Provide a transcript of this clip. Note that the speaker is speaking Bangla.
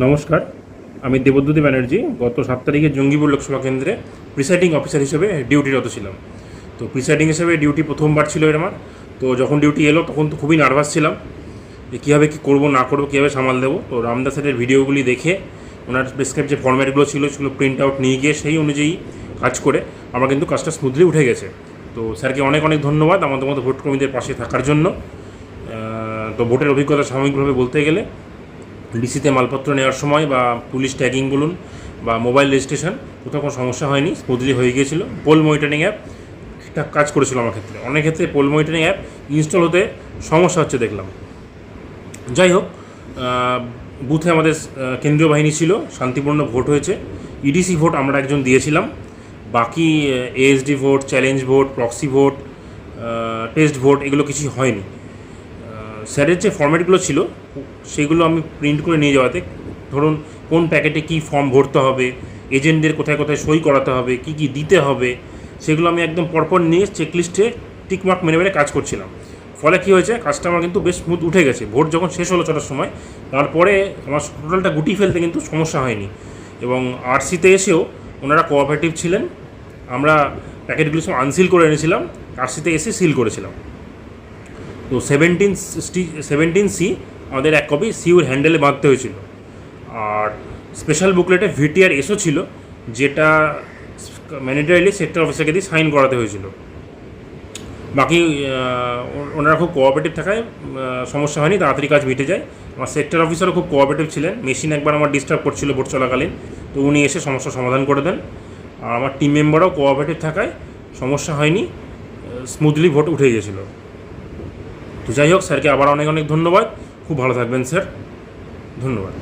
নমস্কার, আমি দেবদ্যুতি ব্যানার্জি। গত 7 তারিখে জঙ্গিপুর লোকসভা কেন্দ্রে প্রিসাইডিং অফিসার হিসেবে ডিউটিরত ছিলাম। তো প্রিসাইডিং হিসেবে ডিউটি প্রথমবার ছিল আমার। তো যখন ডিউটি এলো তখন তো খুবই নার্ভাস ছিলাম যে কীভাবে কী করবো না করবো, কীভাবে সামাল দেবো। তো রামদাস স্যারের ভিডিওগুলি দেখে ওনার প্রেসক্রাইব যে ফর্ম্যাটগুলো ছিল সেগুলো প্রিন্ট আউট নিয়ে গিয়ে সেই অনুযায়ী কাজ করে আমার কিন্তু কাজটা স্মুথলি উঠে গেছে। তো স্যারকে অনেক অনেক ধন্যবাদ আমাদের মতো ভোট কর্মীদের পাশে থাকার জন্য। তো ভোটের অভিজ্ঞতা সাময়িকভাবে বলতে গেলে ডিসিতে মালপত্র নেওয়ার সময় বা পুলিশ ট্যাগিং বলুন বা মোবাইল রেজিস্ট্রেশন কোথাও কোনো সমস্যা হয়নি, স্মুথলি হয়ে গিয়েছিলো। পোল মনিটরিং অ্যাপ ঠিকঠাক কাজ করেছিল আমার ক্ষেত্রে। অনেক ক্ষেত্রে পোল মনিটরিং অ্যাপ ইনস্টল হতে সমস্যা হচ্ছে দেখলাম। যাই হোক, বুথে আমাদের কেন্দ্রীয় বাহিনী ছিল, শান্তিপূর্ণ ভোট হয়েছে। ইডিসি ভোট আমরা একজন দিয়েছিলাম, বাকি ASD vote, challenge vote, proxy vote, test vote এগুলো কিছুই হয়নি। স্যারের যে ফর্ম্যাটগুলো ছিল সেগুলো আমি প্রিন্ট করে নিয়ে যাওয়াতে, ধরুন কোন প্যাকেটে কী ফর্ম ভরতে হবে, এজেন্টদের কোথায় কোথায় সই করাতে হবে, কী কী দিতে হবে, সেগুলো আমি একদম পরপর নিয়ে চেকলিস্টে টিকমার্ক মেরে মেরে কাজ করছিলাম। ফলে কী হয়েছে, কাজটা আমার কিন্তু বেশ স্মুথ উঠে গেছে। ভোট যখন শেষ হলো 6টার সময়, তারপরে আমার টোটালটা গুটিয়ে ফেলতে কিন্তু সমস্যা হয়নি। এবং আরসিতে এসেও ওনারা কোঅপারেটিভ ছিলেন। আমরা প্যাকেটগুলো সব আনসিল করে এনেছিলাম, আরসিতে এসে সিল করেছিলাম। তো 17C আমাদের এক কপি সিউর হ্যান্ডেলে বাঁধতে হয়েছিল। আর স্পেশাল বুকলেটে ভিটিআর এসও ছিল, যেটা ম্যান্ডেটরিলি সেক্টর অফিসারকে দিয়ে সাইন করাতে হয়েছিল। বাকি ওনারা খুব কোঅপারেটিভ থাকায় সমস্যা হয়নি, তাড়াতাড়ি কাজ মিটে যায়। আমার সেক্টর অফিসারও খুব কোঅপারেটিভ ছিলেন। মেশিন একবার আমার ডিস্টার্ব করছিল ভোট চলাকালীন, তো উনি এসে সমস্যার সমাধান করে দেন। আর আমার টিম মেম্বারও কোঅপারেটিভ থাকায় সমস্যা হয়নি, স্মুথলি ভোট উঠে গিয়েছিল। তো যাই হোক, স্যারকে আবার অনেক অনেক ধন্যবাদ। খুব ভালো থাকবেন স্যার, ধন্যবাদ।